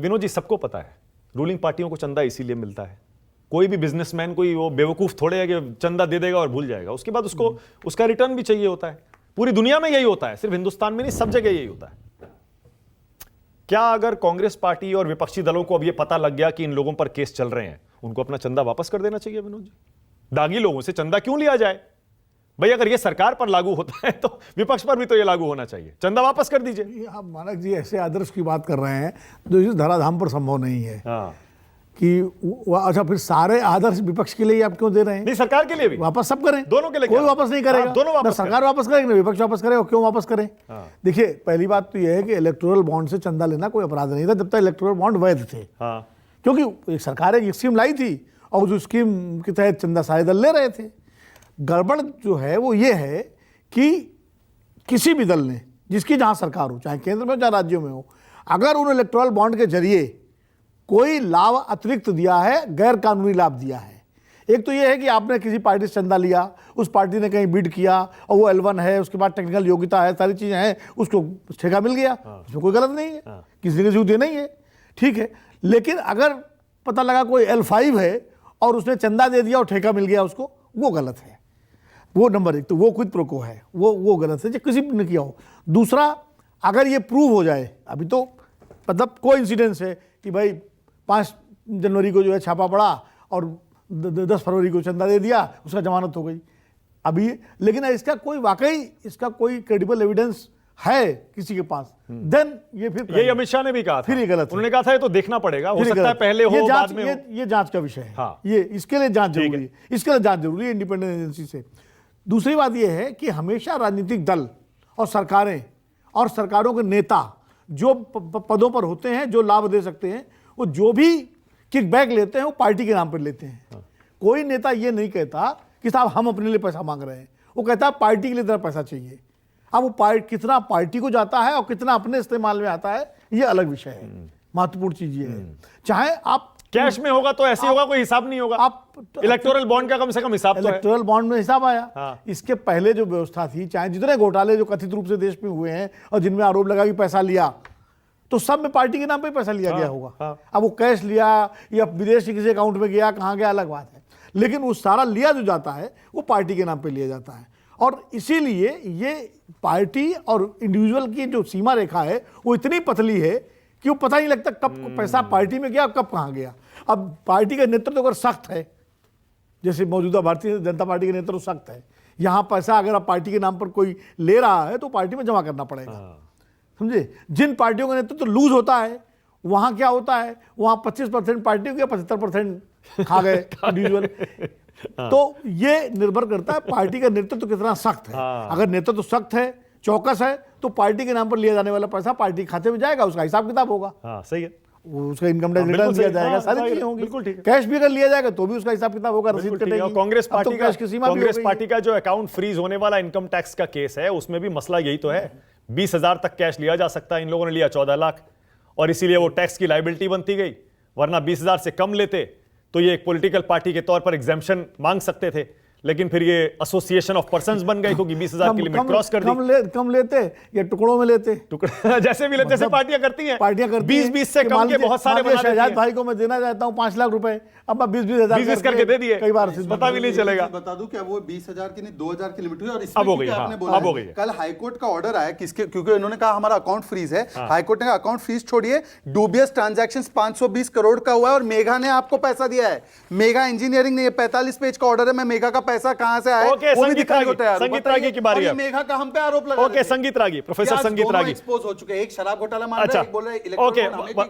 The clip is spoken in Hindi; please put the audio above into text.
विनोद जी, सबको पता है रूलिंग पार्टियों को चंदा इसीलिए मिलता है। कोई भी बिजनेसमैन, कोई वो बेवकूफ थोड़े है कि चंदा दे देगा और भूल जाएगा, उसके बाद उसको उसका रिटर्न भी चाहिए होता है। पूरी दुनिया में यही होता है, सिर्फ हिंदुस्तान में नहीं, सब जगह यही होता है। क्या अगर कांग्रेस पार्टी और विपक्षी दलों को अब यह पता लग गया कि इन लोगों पर केस चल रहे हैं, उनको अपना चंदा वापस कर देना चाहिए विनोद जी? दागी लोगों से चंदा क्यों लिया जाए भाई? अगर ये सरकार पर लागू होता है तो विपक्ष पर भी तो ये लागू होना चाहिए। चंदा वापस कर दीजिए। आप मानक जी ऐसे आदर्श की बात कर रहे हैं जो इस धराधाम पर संभव नहीं है। हाँ। कि अच्छा, फिर सारे आदर्श विपक्ष के लिए ही आप क्यों दे रहे हैं? नहीं, सरकार के लिए भी वापस सब करें, दोनों के लिए। कोई वापस नहीं करेगा। दोनों वापस, ना सरकार वापस करेगी ना विपक्ष वापस करेगा। क्यों वापस करें? देखिए, पहली बात तो यह है कि इलेक्टोरल बॉन्ड से चंदा लेना कोई अपराध नहीं था जब तक इलेक्टोरल बॉन्ड वैध थे। क्योंकि एक सरकार एक स्कीम लाई थी और उस स्कीम के तहत चंदा सारे दल ले रहे थे। गड़बड़ जो है वो ये है कि किसी भी दल ने, जिसकी जहां सरकार हो, चाहे केंद्र में हो चाहे राज्यों में हो, अगर उन इलेक्टोरल बॉन्ड के जरिए कोई लाभ अतिरिक्त दिया है, गैर कानूनी लाभ दिया है। एक तो ये है कि आपने किसी पार्टी से चंदा लिया, उस पार्टी ने कहीं बिड किया और वो L1 है, उसके बाद टेक्निकल योग्यता है, सारी चीजें हैं, उसको ठेका मिल गया, उसमें कोई गलत नहीं है, किसी ने देना नहीं है, ठीक है। लेकिन अगर पता लगा कोई L5 है और उसने चंदा दे दिया और ठेका मिल गया उसको, वो गलत है। वो नंबर एक, तो वो क्विड प्रो क्वो है, वो गलत है जो किसी ने किया हो। दूसरा, अगर ये प्रूव हो जाए, अभी तो मतलब कोई इंसिडेंस है कि भाई 5 जनवरी को जो है छापा पड़ा और 10 फरवरी को चंदा दे दिया, उसका जमानत हो गई अभी, लेकिन इसका कोई वाकई इसका कोई क्रेडिबल एविडेंस है किसी के पास, देन ये फिर ये अमित शाह ने भी कहा था, फिर ये गलत है। उन्होंने कहा था ये तो देखना पड़ेगा, हो सकता है पहले हो बाद में हो। ये जांच का विषय है। हाँ। ये इसके लिए जांच जरूरी है, इसके लिए जांच जरूरी है इंडिपेंडेंट एजेंसी से। दूसरी बात यह है कि हमेशा राजनीतिक दल और सरकारें और सरकारों के नेता जो पदों पर होते हैं, जो लाभ दे सकते हैं, वो जो भी किकबैक लेते हैं वो पार्टी के नाम पर लेते हैं। कोई नेता ये नहीं कहता कि साहब हम अपने लिए पैसा मांग रहे हैं, वो कहता है पार्टी के लिए तेरा पैसा चाहिए। अब वो कितना पार्टी को जाता है और कितना अपने इस्तेमाल में आता है, ये अलग विषय है। महत्वपूर्ण चीज ये है, चाहे आप कैश में होगा तो ऐसे होगा, कोई हिसाब नहीं होगा। आप इलेक्टोरल बॉन्ड का कम से कम हिसाब तो है। इलेक्टोरल बॉन्ड में हिसाब आया। हाँ। इसके पहले जो व्यवस्था थी, चाहे जितने घोटाले जो कथित रूप से देश में हुए हैं और जिनमें आरोप लगा कि पैसा लिया, तो सब में पार्टी के नाम पे पैसा लिया गया होगा। अब वो कैश लिया या विदेश के किसी अकाउंट में गया, कहाँ गया, अलग बात है, लेकिन वो सारा लिया जो जाता है वो पार्टी के नाम पे लिया जाता है। और इसीलिए ये पार्टी और इंडिविजुअल की जो सीमा रेखा है वो इतनी पतली है कि वो पता नहीं लगता कब पैसा पार्टी में गया, कब कहाँ गया। अब पार्टी का नेतृत्व अगर सख्त है, जैसे मौजूदा भारतीय जनता पार्टी का नेतृत्व सख्त है, यहाँ पैसा अगर आप पार्टी के नाम पर कोई ले रहा है तो पार्टी में जमा करना पड़ेगा, समझे। जिन पार्टियों का नेतृत्व लूज होता है, वहां क्या होता है, वहां 25% पार्टी हो गया, 75% खा गए इंडिविजुअल। तो ये निर्भर करता है पार्टी का नेतृत्व कितना सख्त है। अगर नेतृत्व सख्त है, चौकस है, तो पार्टी के नाम पर लिया जाने वाला पैसा पार्टी खाते में जाएगा, उसका हिसाब किताब होगा। सही है, उसका इनकम टैक्स रिटर्न दिया जाएगा, सारी चीजें होंगी। बिल्कुल ठीक है। कैश भी अगर लिया जाएगा तो भी उसका हिसाब किताब होगा, रसीद कटेगी। कांग्रेस पार्टी का जो अकाउंट फ्रीज होने वाला इनकम टैक्स का केस है, उसमें भी मसला यही तो है। 20,000 तक कैश लिया जा सकता है, इन लोगों ने लिया 14 लाख, और इसीलिए वो टैक्स की लायबिलिटी बनती गई। वरना 20,000 से कम लेते तो ये एक पॉलिटिकल पार्टी के तौर पर एग्जेम्पशन मांग सकते थे, लेकिन फिर ये एसोसिएशन ऑफ पर्संस बन गए क्योंकि 20,000 की लिमिट क्रॉस कर दी। कम लेते या टुकड़ों में लेते, जैसे भी लेते, जैसे पार्टियां करती हैं 20-20 से कम के बहुत सारे बना देती हैं। शहजाद भाई को मैं देना चाहता हूं 5 लाख रुपए, अब 20-20 करके दे दिए, कई बार पता भी नहीं चलेगा। बता दूं क्या वो 20,000 की नहीं 2,000 की लिमिट हुई, और अब हो गई, आपने अब बोला हो गई। कल हाईकोर्ट का ऑर्डर आया किसके, क्योंकि इन्होंने कहा हमारा अकाउंट फ्रीज है। हाईकोर्ट ने कहा अकाउंट फ्रीज छोड़िए, डूबियस ट्रांजैक्शंस 520 करोड़ का हुआ है और मेघा ने आपको पैसा दिया है। मेघा इंजीनियरिंग ने, 45 पेज का ऑर्डर है, मैं मेघा का पैसा कहां से आया वो भी दिखाने को तैयार हूं। संगीत रागी की बारी है। मेघा का हम पे आरोप लगा। ओके, संगीत रागी, प्रोफेसर संगीत रागी एक्सपोज हो चुके हैं, एक शराब घोटाला मान रहे हैं, एक बोल रहे हैं इलेक्ट्रॉनिक